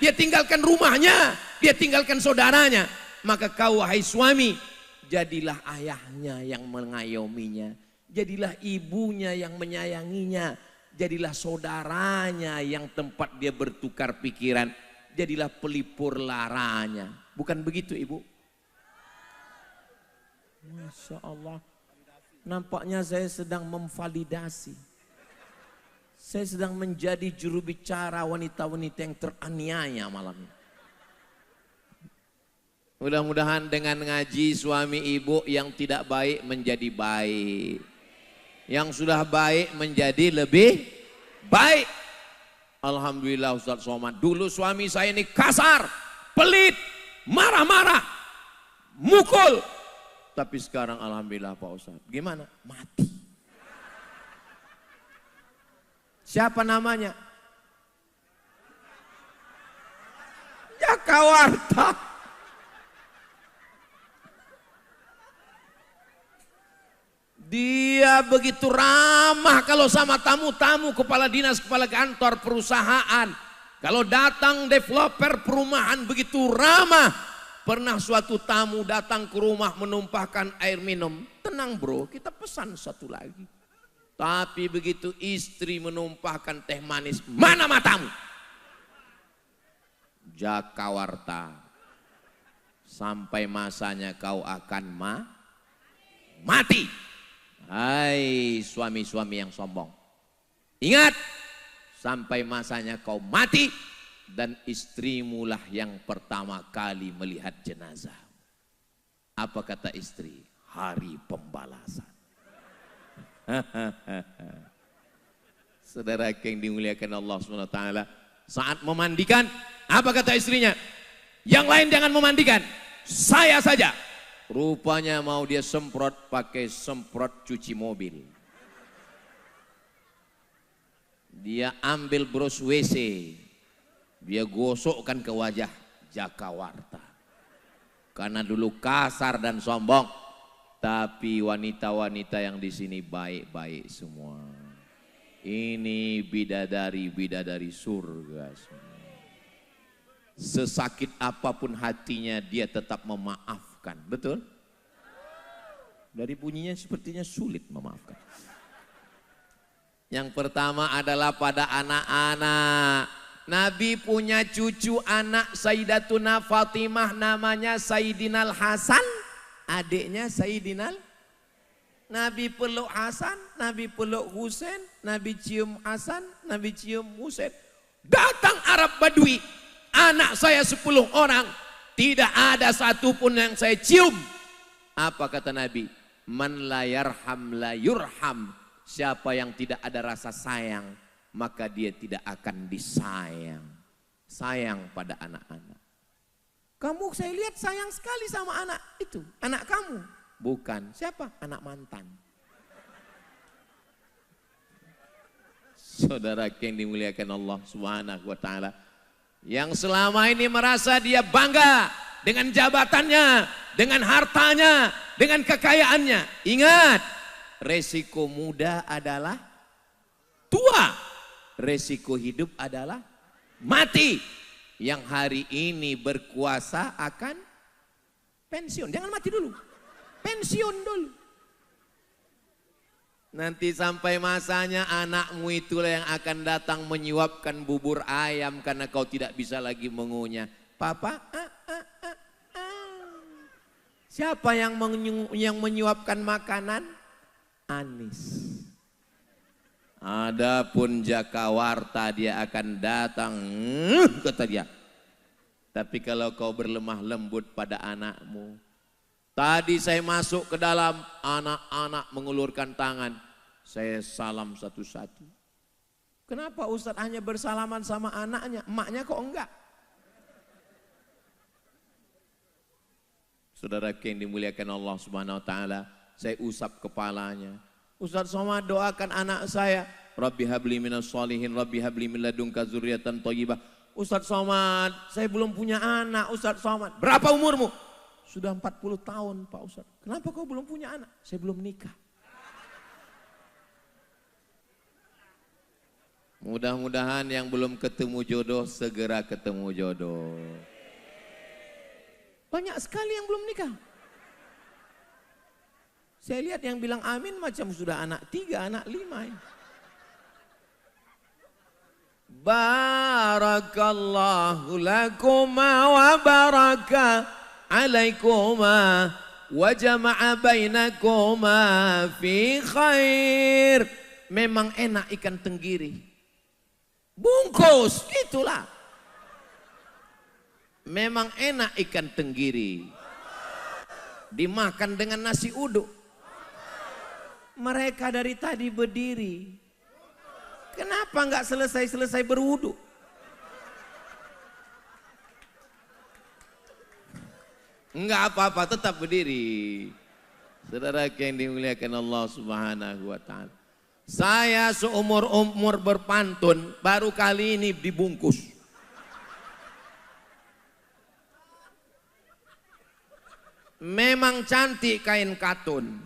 dia tinggalkan rumahnya, dia tinggalkan saudaranya. Maka kau wahai suami, jadilah ayahnya yang mengayominya, jadilah ibunya yang menyayanginya, jadilah saudaranya yang tempat dia bertukar pikiran, jadilah pelipur laranya. Bukan begitu ibu? Masya Allah, nampaknya saya sedang memvalidasi. Saya sedang menjadi juru bicara wanita-wanita yang teraniaya malam ini. Mudah-mudahan dengan ngaji suami ibu yang tidak baik menjadi baik, yang sudah baik menjadi lebih baik. Alhamdulillah Ustaz Somad, dulu suami saya ini kasar, pelit, marah-marah, mukul. Tapi sekarang alhamdulillah Pak Ustaz, gimana? Mati. Siapa namanya? Jakawarta. Dia begitu ramah kalau sama tamu-tamu, kepala dinas, kepala kantor, perusahaan. Kalau datang developer perumahan begitu ramah. Pernah suatu tamu datang ke rumah menumpahkan air minum. Tenang bro, kita pesan satu lagi. Tapi begitu istri menumpahkan teh manis, mana matamu? Jakawarta. Sampai masanya kau akan mati. Hai suami-suami yang sombong, ingat, sampai masanya kau mati dan istrimulah yang pertama kali melihat jenazah. Apa kata istri? Hari pembalasan. Saudara yang dimuliakan Allah SWT, saat memandikan, apa kata istrinya? Yang lain jangan memandikan, saya saja. Rupanya mau dia semprot pakai semprot cuci mobil. Dia ambil bros WC, dia gosokkan ke wajah Jakawarta. Karena dulu kasar dan sombong, tapi wanita-wanita yang di sini baik-baik semua. Ini bidadari-bidadari surga semua. Sesakit apapun hatinya dia tetap memaafkan. Betul? Dari bunyinya sepertinya sulit memaafkan. Yang pertama adalah pada anak-anak. Nabi punya cucu anak Sayyidatuna Fatimah, namanya Sayyidinal Hasan, adiknya Sayyidinal. Nabi peluk Hasan, Nabi peluk Husain, Nabi cium Hasan, Nabi cium Husain. Datang Arab Badui, anak saya 10 orang, tidak ada satupun yang saya cium. Apa kata Nabi? Man la yarham la yurham. Siapa yang tidak ada rasa sayang, maka dia tidak akan disayang. Sayang pada anak-anak. Kamu saya lihat sayang sekali sama anak itu. Anak kamu. Bukan. Siapa? Anak mantan. Saudara yang dimuliakan Allah Subhanahu wa ta'ala, yang selama ini merasa dia bangga dengan jabatannya, dengan hartanya, dengan kekayaannya. Ingat, resiko muda adalah tua, resiko hidup adalah mati. Yang hari ini berkuasa akan pensiun. Jangan mati dulu, pensiun dulu. Nanti sampai masanya anakmu itulah yang akan datang menyuapkan bubur ayam karena kau tidak bisa lagi mengunyah. Papa, siapa yang menyuapkan makanan? Anis. Adapun Jakawarta dia akan datang, kata dia. Tapi kalau kau berlemah lembut pada anakmu. Tadi saya masuk ke dalam, anak-anak mengulurkan tangan. Saya salam satu-satu. Kenapa Ustadz hanya bersalaman sama anaknya, emaknya kok enggak? Saudara yang dimuliakan Allah Subhanahu wa ta'ala, saya usap kepalanya. Ustadz Somad doakan anak saya. Rabbi habli minas sholihin, Rabbi habli min ladunka dzurriatan thayyibah. Ustadz Somad, saya belum punya anak Ustadz Somad. Berapa umurmu? Sudah 40 tahun Pak Ustadz. Kenapa kau belum punya anak? Saya belum nikah. Mudah-mudahan yang belum ketemu jodoh segera ketemu jodoh. Banyak sekali yang belum nikah. Saya lihat yang bilang amin macam sudah anak 3, anak 5. Barakallahu lakuma wa baraka alaikuma wa jama'a bainakuma fi khair. Memang enak ikan tenggiri. Bungkus, itulah. Memang enak ikan tenggiri. Dimakan dengan nasi uduk. Mereka dari tadi berdiri. Kenapa enggak selesai berwudu? Enggak apa-apa, tetap berdiri. Saudara yang dimuliakan Allah Subhanahu wa taala. Saya seumur-umur berpantun, baru kali ini dibungkus. Memang cantik kain katun.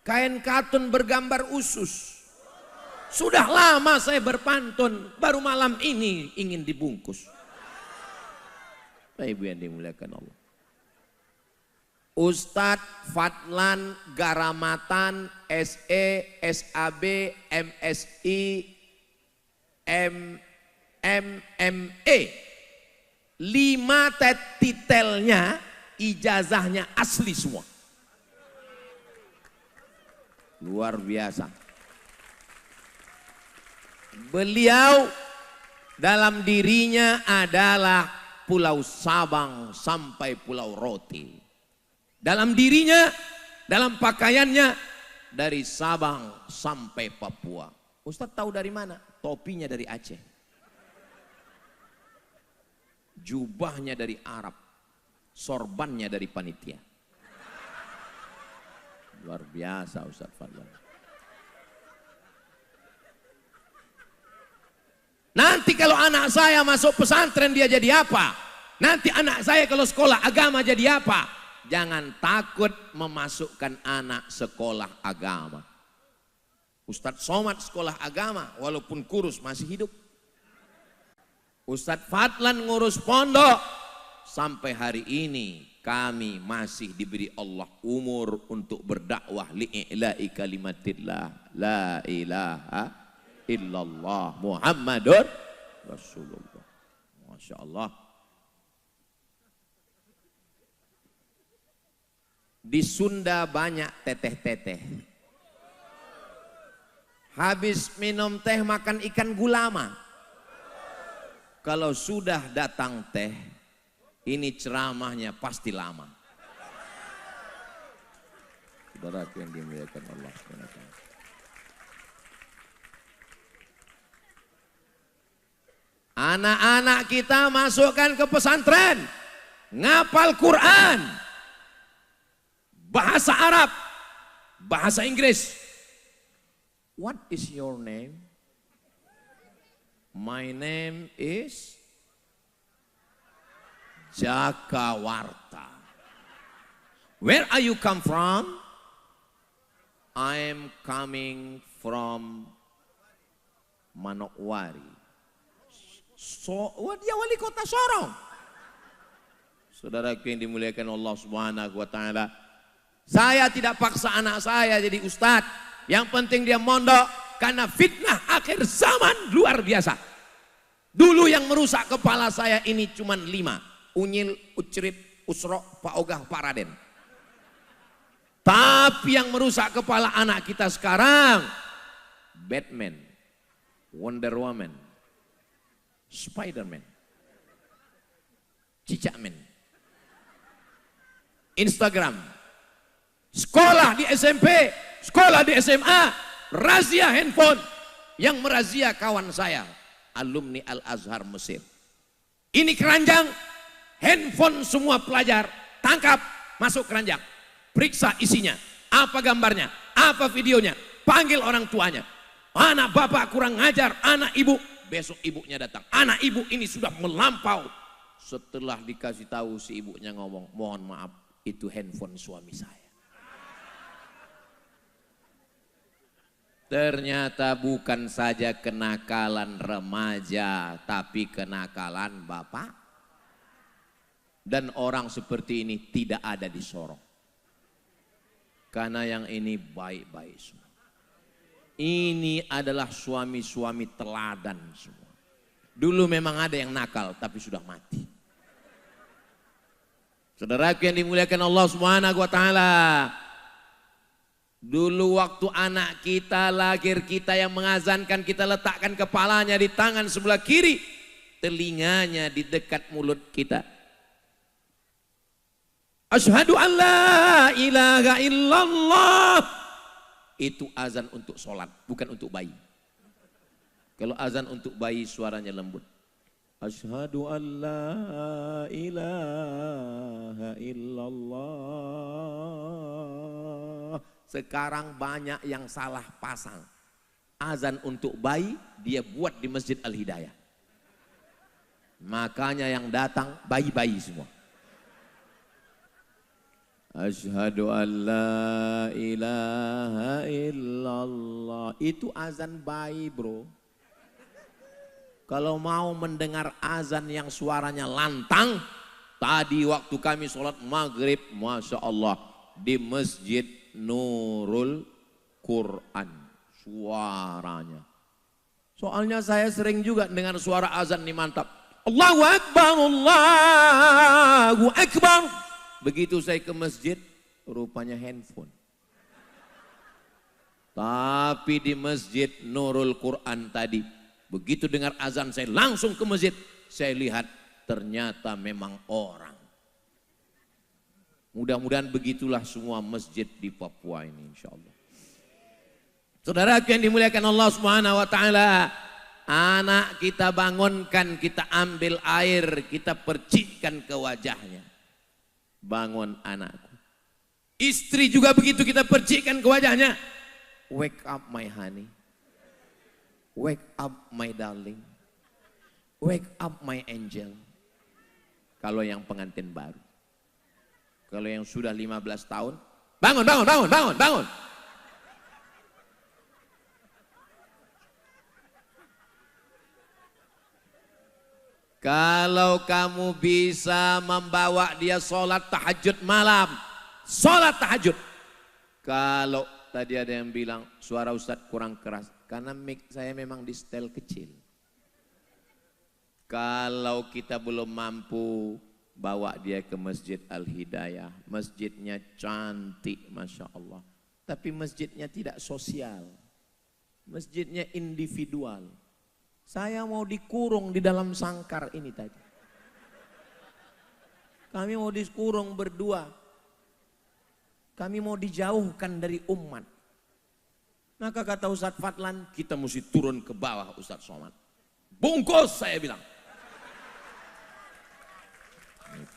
Kain katun bergambar usus. Sudah lama saya berpantun, baru malam ini ingin dibungkus. Bapak Ibu yang dimuliakan Allah. Ustadz Fadlan Garamatan SE, SAB, MSI, MME. 5 titelnya, ijazahnya asli semua. Luar biasa. Beliau dalam dirinya adalah Pulau Sabang sampai Pulau Roti. Dalam dirinya, dalam pakaiannya, dari Sabang sampai Papua. Ustadz tahu dari mana? Topinya dari Aceh. Jubahnya dari Arab. Sorbannya dari panitia. Luar biasa Ustadz Fadlan. Nanti kalau anak saya masuk pesantren dia jadi apa? Nanti anak saya kalau sekolah agama jadi apa? Jangan takut memasukkan anak sekolah agama. Ustadz Somad sekolah agama walaupun kurus masih hidup. Ustadz Fadlan ngurus pondok. Sampai hari ini kami masih diberi Allah umur untuk berdakwah li'ila'i kalimatillah la ilaha illallah Muhammadur Rasulullah. Masya Allah. Di Sunda banyak teteh-teteh. Habis minum teh makan ikan gulama. Kalau sudah datang teh, ini ceramahnya pasti lama. Saudara yang dimuliakan Allah SWT. Anak-anak kita masukkan ke pesantren, ngapal Quran, bahasa Arab, bahasa Inggris. What is your name? My name is Jakawarta. Where are you come from? I am coming from Manokwari. So, dia wali kota Sorong. Saudara yang dimuliakan Allah Subhanahu wa taala. Saya tidak paksa anak saya jadi ustadz. Yang penting dia mondok karena fitnah akhir zaman luar biasa. Dulu yang merusak kepala saya ini cuma 5. Unyil, Ucrit, Usro, Pak Ogah, Pak Raden. Tapi yang merusak kepala anak kita sekarang, Batman, Wonder Woman, Spiderman, Cicakman, Instagram, sekolah di SMP, sekolah di SMA, razia handphone. Yang merazia kawan saya, alumni Al-Azhar Mesir. Ini keranjang, handphone semua pelajar, tangkap, masuk keranjang. Periksa isinya, apa gambarnya, apa videonya, panggil orang tuanya. Anak bapak kurang ngajar, anak ibu. Besok ibunya datang, anak ibu ini sudah melampau. Setelah dikasih tahu si ibunya ngomong, mohon maaf itu handphone suami saya. Ternyata bukan saja kenakalan remaja, tapi kenakalan bapak. Dan orang seperti ini tidak ada di Sorong. Karena yang ini baik-baik semua. Ini adalah suami-suami teladan semua. Dulu memang ada yang nakal, tapi sudah mati. Saudaraku yang dimuliakan Allah Subhanahu wa taala. Dulu waktu anak kita lahir, kita yang mengazankan, kita letakkan kepalanya di tangan sebelah kiri, telinganya di dekat mulut kita. Asyhadu an la ilaha illallah. Itu azan untuk sholat, bukan untuk bayi. Kalau azan untuk bayi suaranya lembut. Asyhadu an la ilaha illallah. Sekarang banyak yang salah pasang. Azan untuk bayi dia buat di Masjid Al-Hidayah. Makanya yang datang bayi-bayi semua. Asyhadu an la ilaha illallah. Itu azan bayi, bro. Kalau mau mendengar azan yang suaranya lantang, tadi waktu kami sholat maghrib, Masya Allah, di Masjid Nurul Quran, suaranya. Soalnya saya sering juga dengar suara azan ini mantap. Allahu Akbar, Allahu Akbar. Begitu saya ke masjid, rupanya handphone. Tapi di Masjid Nurul Quran tadi, begitu dengar azan saya langsung ke masjid. Saya lihat ternyata memang orang. Mudah-mudahan begitulah semua masjid di Papua ini insya Allah. Saudara yang dimuliakan Allah Subhanahu wa taala, anak kita bangunkan, kita ambil air, kita percikkan ke wajahnya. Bangun anakku. Istri juga begitu, kita percikkan ke wajahnya. Wake up my honey. Wake up my darling. Wake up my angel. Kalau yang pengantin baru. Kalau yang sudah 15 tahun, bangun, bangun, bangun, bangun, bangun. Kalau kamu bisa membawa dia sholat tahajud malam, sholat tahajud. Kalau tadi ada yang bilang suara Ustadz kurang keras, karena mic saya memang di setel kecil. Kalau kita belum mampu, bawa dia ke Masjid Al-Hidayah. Masjidnya cantik, Masya Allah. Tapi masjidnya tidak sosial. Masjidnya individual. Saya mau dikurung di dalam sangkar ini tadi. Kami mau dikurung berdua. Kami mau dijauhkan dari umat. Maka kata Ustadz Fadlan, kita mesti turun ke bawah Ustadz Somad. Bungkus saya bilang.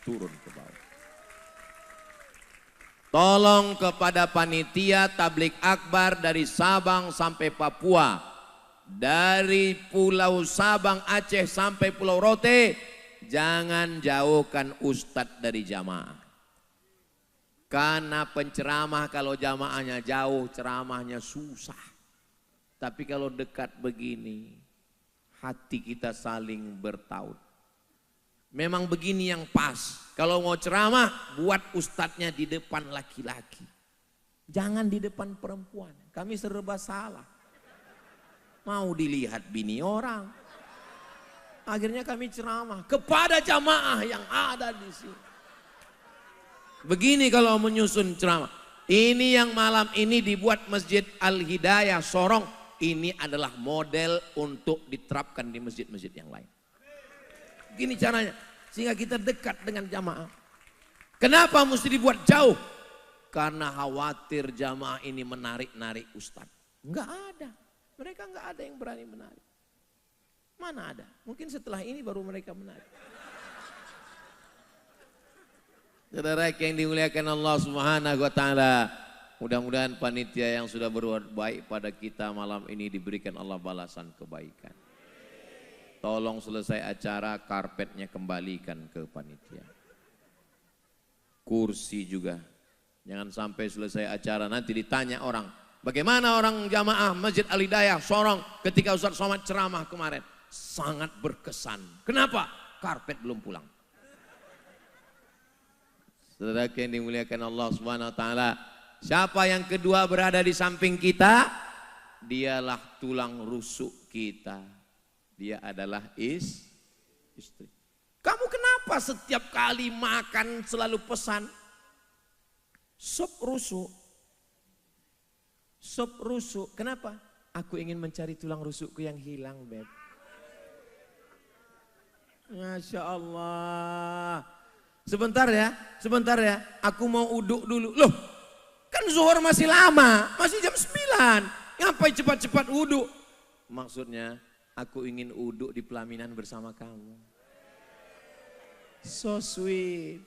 Turun ke bawah. Tolong kepada panitia tablik akbar dari Sabang sampai Papua, dari Pulau Sabang Aceh sampai Pulau Rote, jangan jauhkan ustadz dari jamaah. Karena penceramah kalau jamaahnya jauh, ceramahnya susah. Tapi kalau dekat begini, hati kita saling bertaut. Memang begini yang pas. Kalau mau ceramah, buat ustadznya di depan laki-laki. Jangan di depan perempuan. Kami serba salah. Mau dilihat bini orang. Akhirnya kami ceramah kepada jamaah yang ada di sini. Begini kalau menyusun ceramah. Ini yang malam ini dibuat Masjid Al-Hidayah Sorong. Ini adalah model untuk diterapkan di masjid-masjid yang lain. Gini caranya, sehingga kita dekat dengan jamaah. Kenapa mesti dibuat jauh? Karena khawatir jamaah ini menarik-narik ustadz. Enggak ada, mereka enggak ada yang berani menarik. Mana ada? Mungkin setelah ini baru mereka menarik. Saudara yang dimuliakan Allah Subhanahu wa taala, mudah-mudahan panitia yang sudah berbuat baik pada kita malam ini diberikan Allah balasan kebaikan. Tolong selesai acara, karpetnya kembalikan ke panitia. Kursi juga. Jangan sampai selesai acara nanti ditanya orang, Bagaimana orang jamaah Masjid Al-Hidayah Sorong ketika Ustaz Somad ceramah kemarin. Sangat berkesan. Kenapa? Karpet belum pulang. Saudara yang dimuliakan Allah Subhanahu wa taala. Siapa yang kedua berada di samping kita? Dialah tulang rusuk kita. Dia adalah istri. Kamu kenapa setiap kali makan selalu pesan sup rusuk? Sup rusuk. Kenapa? Aku ingin mencari tulang rusukku yang hilang, Beb. Masya Allah. Sebentar ya. Aku mau uduk dulu. Loh, kan zuhur masih lama. Masih jam 9. Ngapain cepat-cepat uduk? Maksudnya, aku ingin uduk di pelaminan bersama kamu. So sweet.